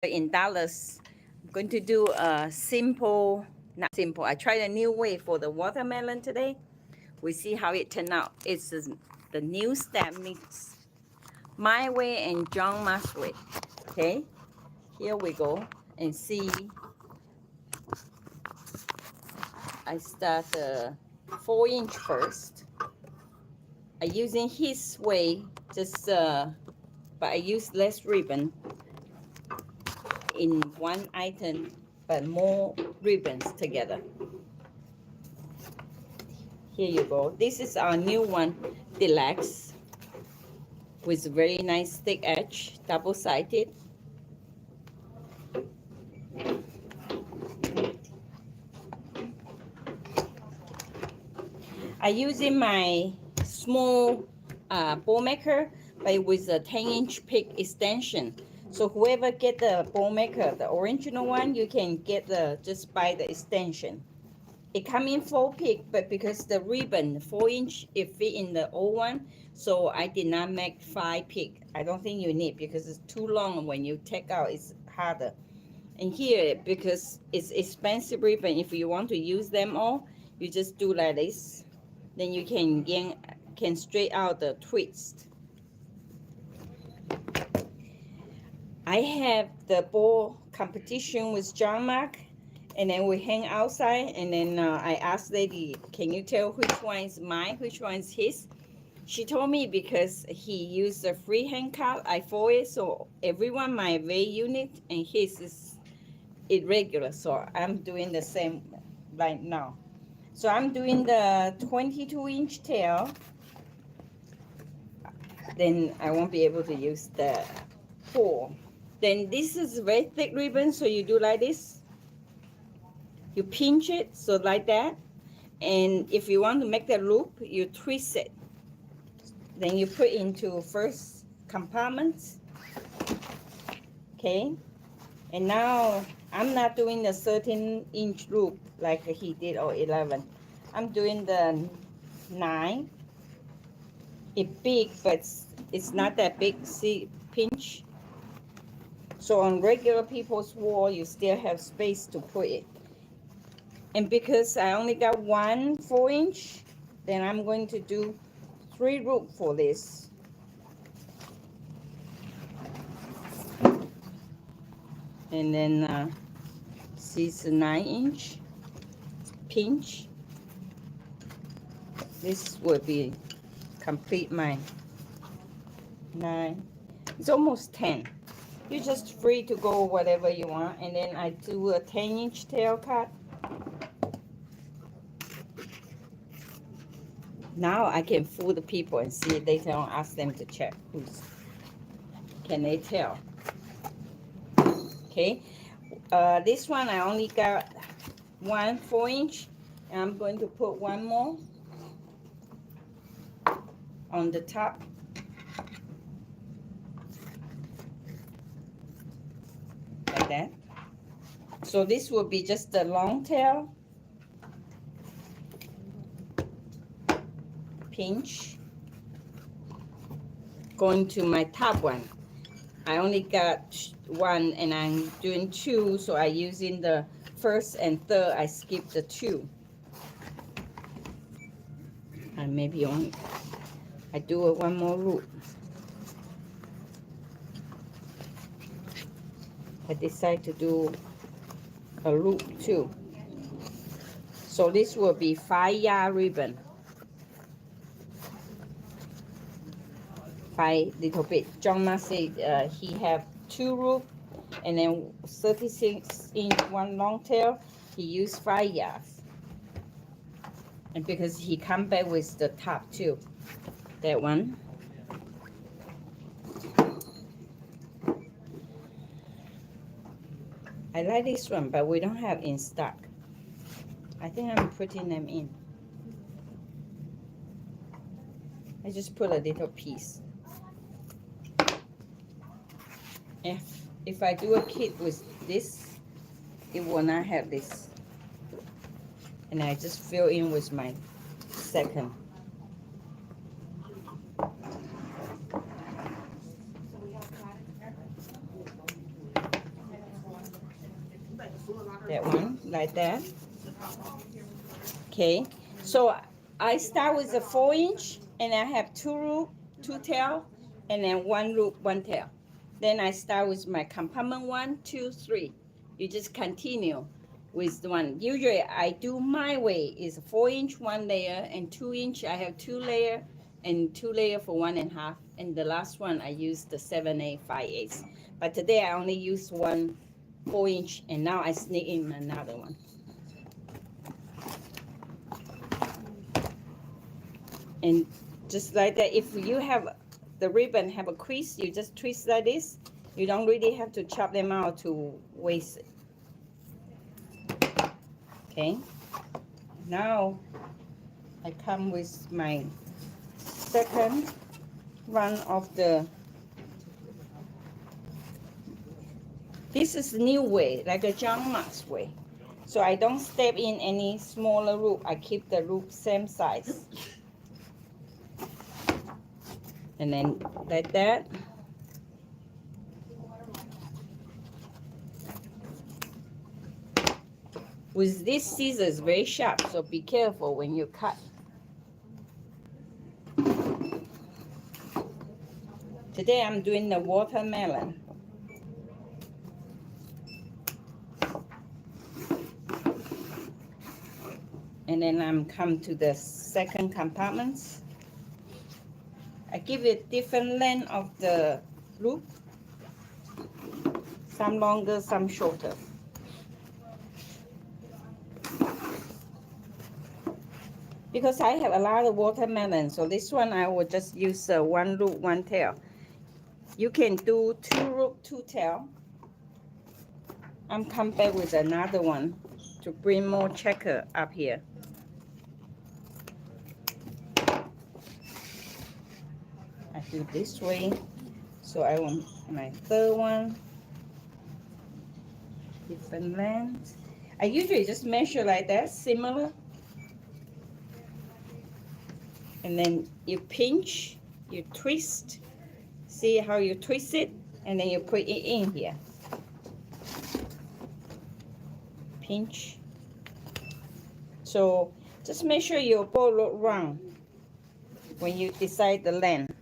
in Dallas. I'm going to do a simple, not simple. I tried a new way for the watermelon today. We see how it turned out. It's the new step mix my way and John Mark's way. Okay, here we go and see. I start 4 inch first. I using his way, just but I use less ribbon in one item, but more ribbons together. Here you go. This is our new one, deluxe, with very nice thick edge, double-sided. I using my small bowl maker, but with a 10-inch pick extension. So whoever get the bowl maker, the original one, you can get just buy the extension. It come in 4 pick, but because the ribbon 4-inch it fit in the old one, so I did not make 5 pick. I don't think you need because it's too long. When you take out, it's harder. And here, because it's expensive ribbon, if you want to use them all, you just do like this. Then you can straight out the twist. I have the ball competition with John Mark, and then we hang outside, and then I asked lady, can you tell which one is mine, which one is his? She told me because he used a freehand card, I fold it, so everyone my very unique, and his is irregular, so I'm doing the same right now. So I'm doing the 22-inch tail, then I won't be able to use the 4. Then this is very thick ribbon, so you do like this. You pinch it, so like that. And if you want to make the loop, you twist it. Then you put into first compartment. Okay. And now I'm not doing the 13-inch loop like he did, or 11. I'm doing the 9. It's big, but it's not that big. See, pinch. So on regular people's wall, you still have space to put it. And because I only got 1 4-inch, then I'm going to do 3 loop for this. And then see, it's a 9-inch pinch. This will be complete my 9. It's almost 10. You're just free to go whatever you want. And then I do a 10-inch tail cut. Now I can fool the people and see if later on, ask them to check who's. Can they tell? Okay. This one I only got 1 4-inch, and I'm going to put 1 more on the top. Like that. So this will be just the long tail. Pinch. Going to my top one. I only got 1 and I'm doing 2, so I using the first and third. I skip the 2. And maybe only I do 1 more loop. I decide to do a loop too. So this will be 5-yard ribbon. 5 little bit. John Mark said he have 2 loop, and then 36-inch 1 long tail. He used 5 yards. And because he come back with the top too, that one. I like this one, but we don't have in stock. I think I'm putting them in. I just put a little piece. If I do a kit with this, it will not have this. And I just fill in with my second. That one, like that. Okay, so I start with a 4-inch, and I have 2 loop, 2 tail, and then 1 loop, 1 tail. Then I start with my compartment 1, 2, 3. You just continue with the one. Usually I do my way is 4-inch 1 layer, and 2-inch I have 2 layer, and 2 layer for 1.5. And the last one I use the 7/8, 5/8. But today I only use one 4-inch, and now I sneak in another one. And just like that, if you have the ribbon have a crease, you just twist like this. You don't really have to chop them out to waste it. Okay, now I come with my second run of the, this is new way, like a John Mark's way. So I don't step in any smaller loop. I keep the loop same size. And then like that. With this scissors, very sharp, so be careful when you cut. Today I'm doing the watermelon. And then I'm come to the second compartments. I give it different length of the loop, some longer, some shorter. Because I have a lot of watermelon, so this one I will just use 1 loop, 1 tail. You can do 2 loop, 2 tail. I'm come back with another one to bring more checker up here. I do this way, so I want my third one, different length. I usually just measure like that, similar. And then you pinch, you twist. See how you twist it, and then you put it in here. Pinch. So just make sure your bowl look round when you decide the length.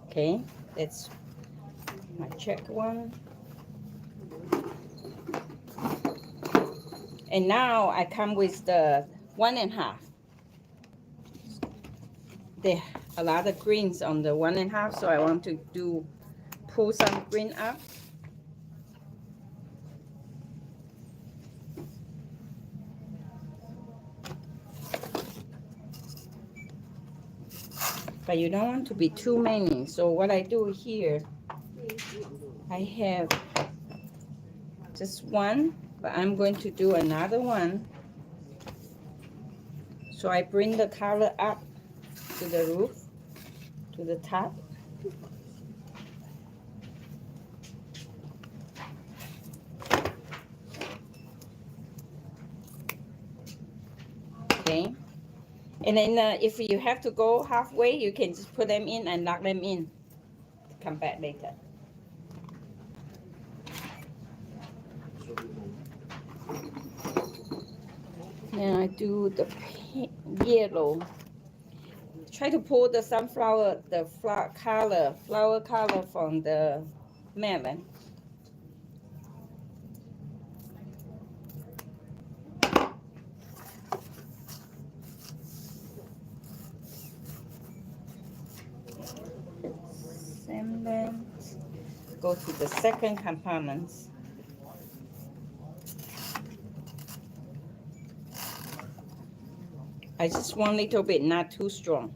Okay, that's my check one. And now I come with the 1.5. There are a lot of greens on the 1.5, so I want to pull some green up. But you don't want to be too many. So what I do here, I have just one, but I'm going to do another one. So I bring the color up to the roof, to the top. Okay. And then if you have to go halfway, you can just put them in and lock them in. Come back later. Then I do the yellow. Try to pull the sunflower, the flower color from the melon. Same length. Go to the second compartment. I just want a little bit, not too strong.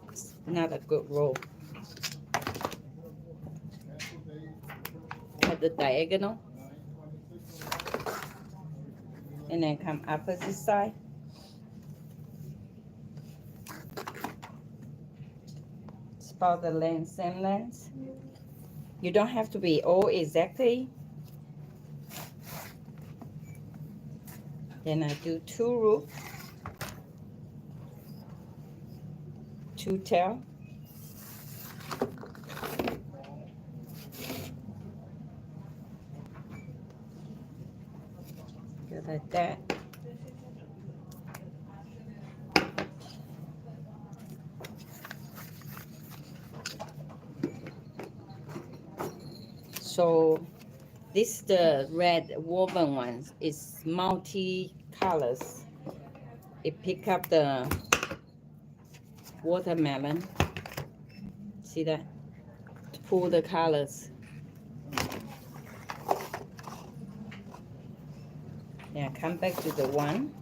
It's not a good roll. Cut the diagonal. And then come opposite side. It's about the length, same length. You don't have to be all exactly. Then I do 2 rows. two tail. Go like that. So this the red woven ones. It's multi colors. It pick up the watermelon. See that? To pull the colors. Yeah, come back to the one.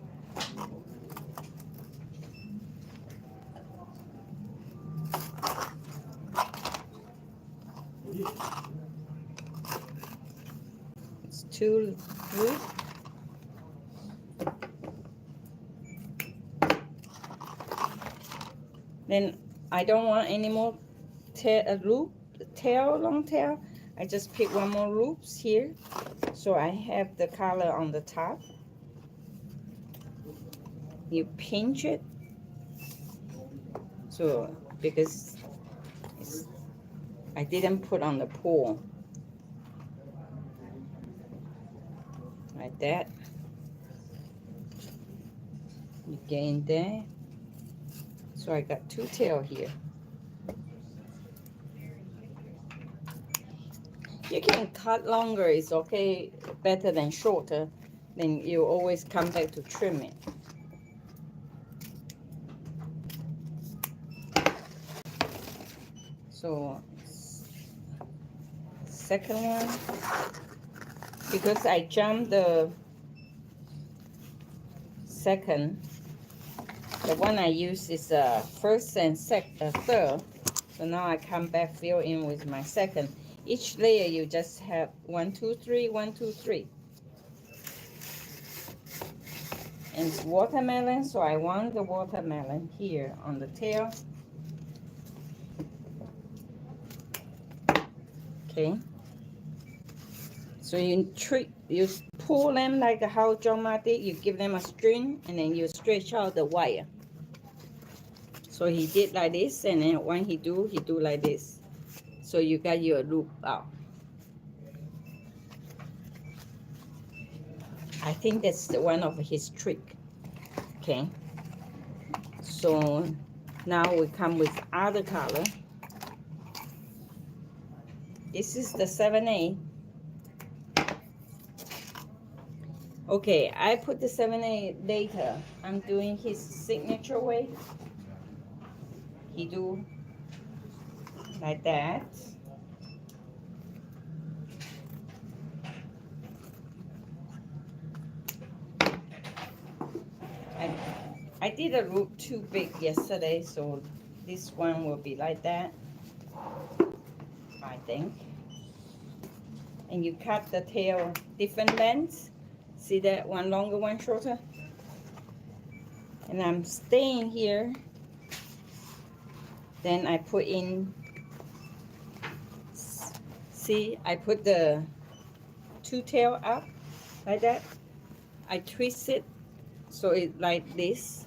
It's too loose. Then I don't want any more tail, long tail. I just pick one more loops here. So I have the color on the top. You pinch it. So because I didn't put on the pole. Like that. You get in there. So I got two tail here. You can cut longer, it's okay, better than shorter. Then you always come back to trim it. So second one, because I jumped the second, the one I use is first and third. So now I come back, fill in with my second. Each layer you just have 1, 2, 3, 1, 2, 3. And it's watermelon, so I want the watermelon here on the tail. Okay. So you pull them like how John Ma did. You give them a string, and then you stretch out the wire. So he did like this, and then when he do like this. So you got your loop out. I think that's one of his trick. Okay. So now we come with other color. This is the 7A. Okay, I put the 7A later. I'm doing his signature way. He do like that. I did a loop too big yesterday, so this one will be like that, I think. And you cut the tail different lengths. See that one longer, one shorter? And I'm staying here. Then I put in, see, I put the two tail up like that. I twist it so it like this,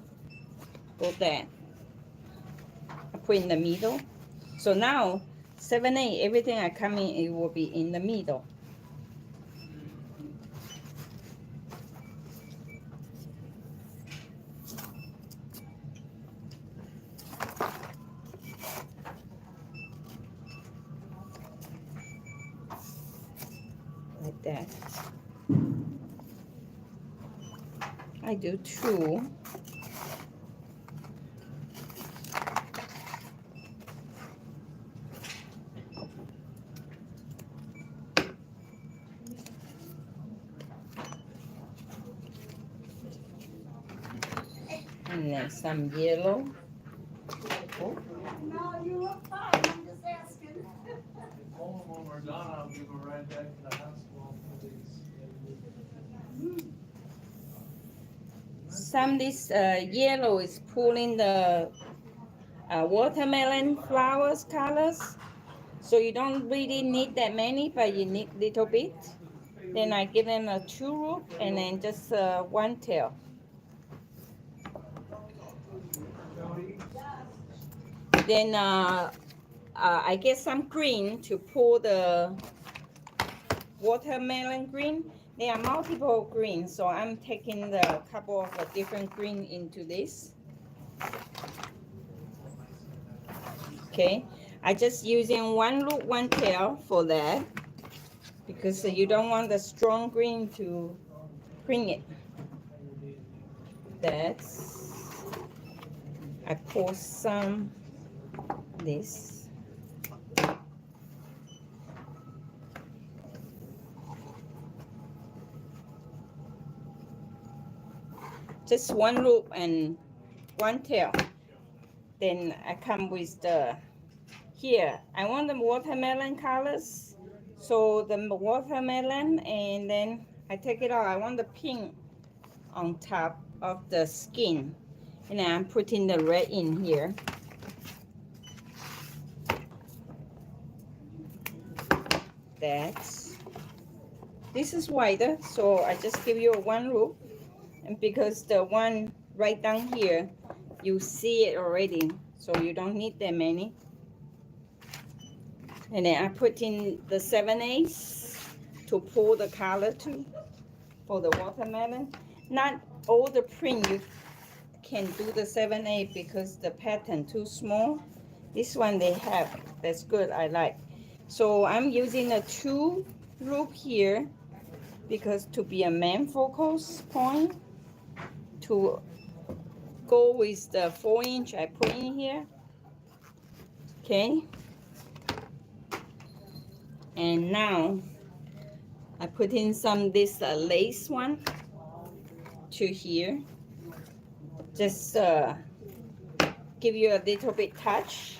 go that. I put in the middle. So now 7A, everything I come in, it will be in the middle. Like that. I do two. And then some yellow. Oh. No, you look fine. I'm just asking. When we're done, I'll give her right back to the hospital for these. Some this yellow is pulling the watermelon flowers colors. So you don't really need that many, but you need little bit. Then I give them a two root and then just one tail. Then I get some green to pour the watermelon green. There are multiple greens, so I'm taking the couple of different green into this. Okay, I just using one loop, one tail for that because you don't want the strong green to bring it. That's, I pour some this. Just one loop and one tail. Then I come with the, here I want the watermelon colors, so the watermelon, and then I take it out. I want the pink on top of the skin, and then I'm putting the red in here. That's, this is wider, so I just give you one loop, and because the one right down here you see it already, so you don't need that many. And then I put in the 7/8 to pour the color to for the watermelon. Not all the print you can do the 7/8 because the pattern too small. This one they have, that's good, I like. So I'm using a 2 loop here because to be a main focus point, to go with the 4" I put in here. Okay, and now I put in some this lace one to here, just give you a little bit touch.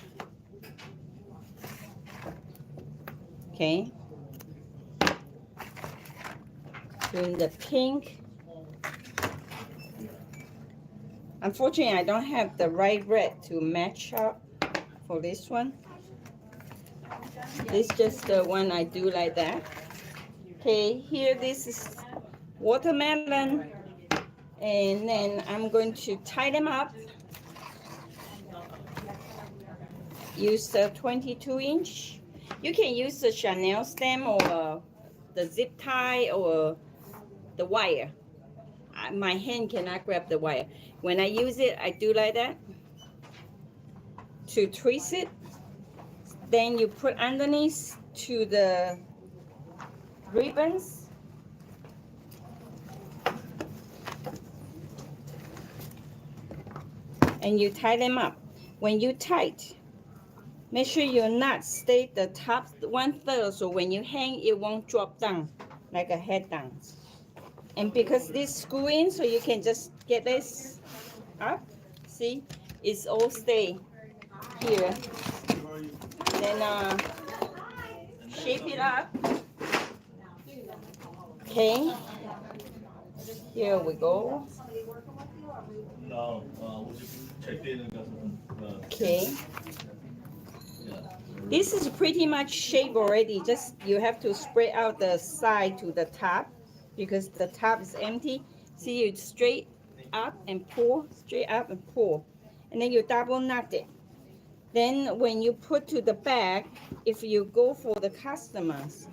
Okay, doing the pink. Unfortunately, I don't have the right red to match up for this one. This is just the one I do like that. Okay, here this is watermelon, and then I'm going to tie them up. Use the 22". You can use the Chanel stem or the zip tie or the wire. My hand cannot grab the wire. When I use it, I do like that to twist it. Then you put underneath to the ribbons. And you tie them up. When you tight, make sure your knot stay the top 1/3, so when you hang, it won't drop down like a head down. And because this screw in, so you can just get this up. See, it's all stay here. Then shape it up. Okay, here we go. Okay, this is pretty much shape already. Just you have to spread out the side to the top because the top is empty. See, you straight up and pull, straight up and pull, and then you double knot it. Then when you put to the back, if you go for the customers,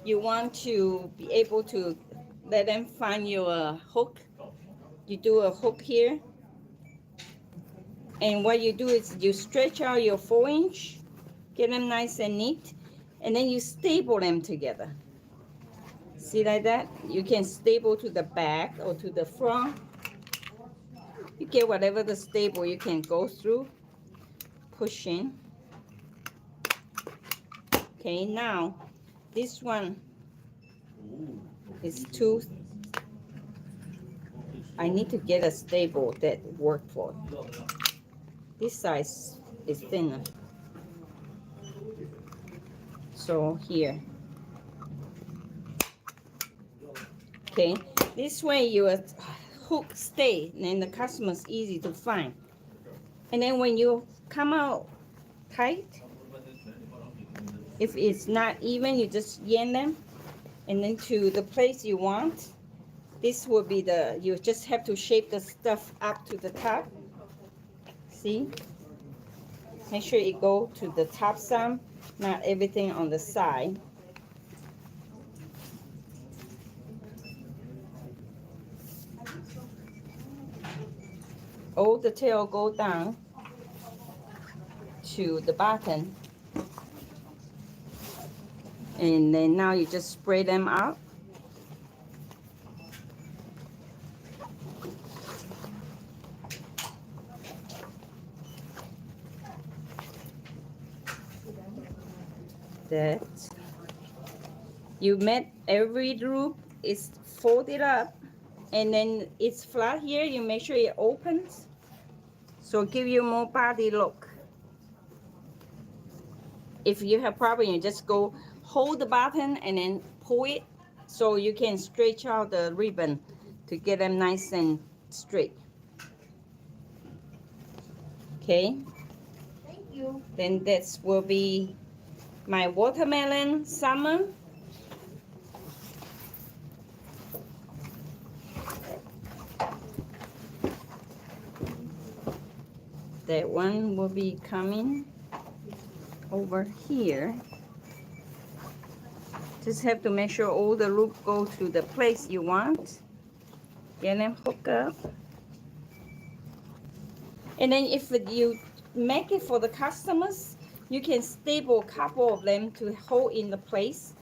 you want to be able to let them find your hook. You do a hook here, and what you do is you stretch out your 4", get them nice and neat, and then you staple them together. See, like that? You can staple to the back or to the front. You get whatever the staple you can go through, push in. Okay, now this one is too, I need to get a staple that work for it. This size is thinner. So here. Okay, this way your hook stay, and then the customer's easy to find. And then when you come out tight, if it's not even, you just yank them, and then to the place you want. This will be the, you just have to shape the stuff up to the top. See? Make sure it go to the top some, not everything on the side. All the tail go down to the bottom. And then now you just spray them out. That you made every loop is folded up, and then it's flat here. You make sure it opens, so give you more body look. If you have problem, you just go hold the button and then pull it, so you can stretch out the ribbon to get them nice and straight. Okay. Thank you. Then this will be my watermelon summer. That one will be coming over here. Just have to make sure all the loop go to the place you want. Get them hooked up. And then if you make it for the customers, you can staple a couple of them to hold in the place.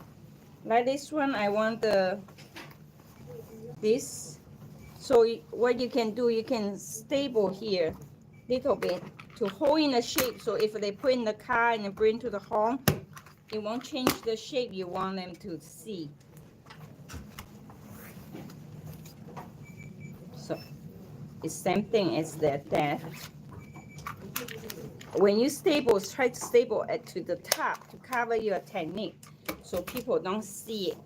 Like this one, I want this. So what you can do, you can staple here little bit to hold in the shape. So if they put in the car and bring to the home, it won't change the shape you want them to see. So it's same thing as that. When you staple, try to staple it to the top to cover your technique so people don't see it.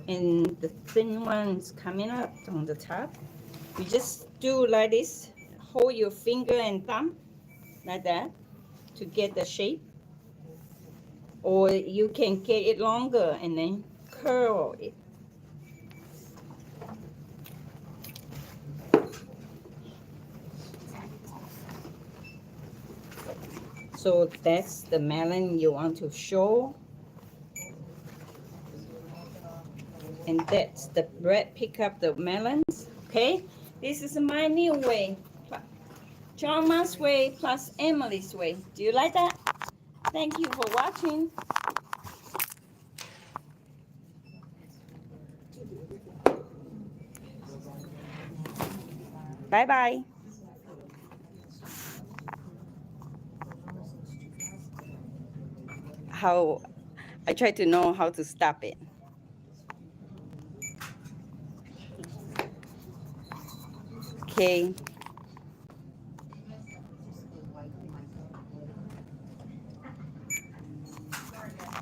And the thin ones coming up on the top, you just do like this. Hold your finger and thumb like that to get the shape, or you can get it longer and then curl it. So that's the melon you want to show. And that's the bread pick up the melons. Okay, this is my new way, John Ma's way plus Emily's way. Do you like that? Thank you for watching. Bye bye. How I try to know how to stop it. Okay.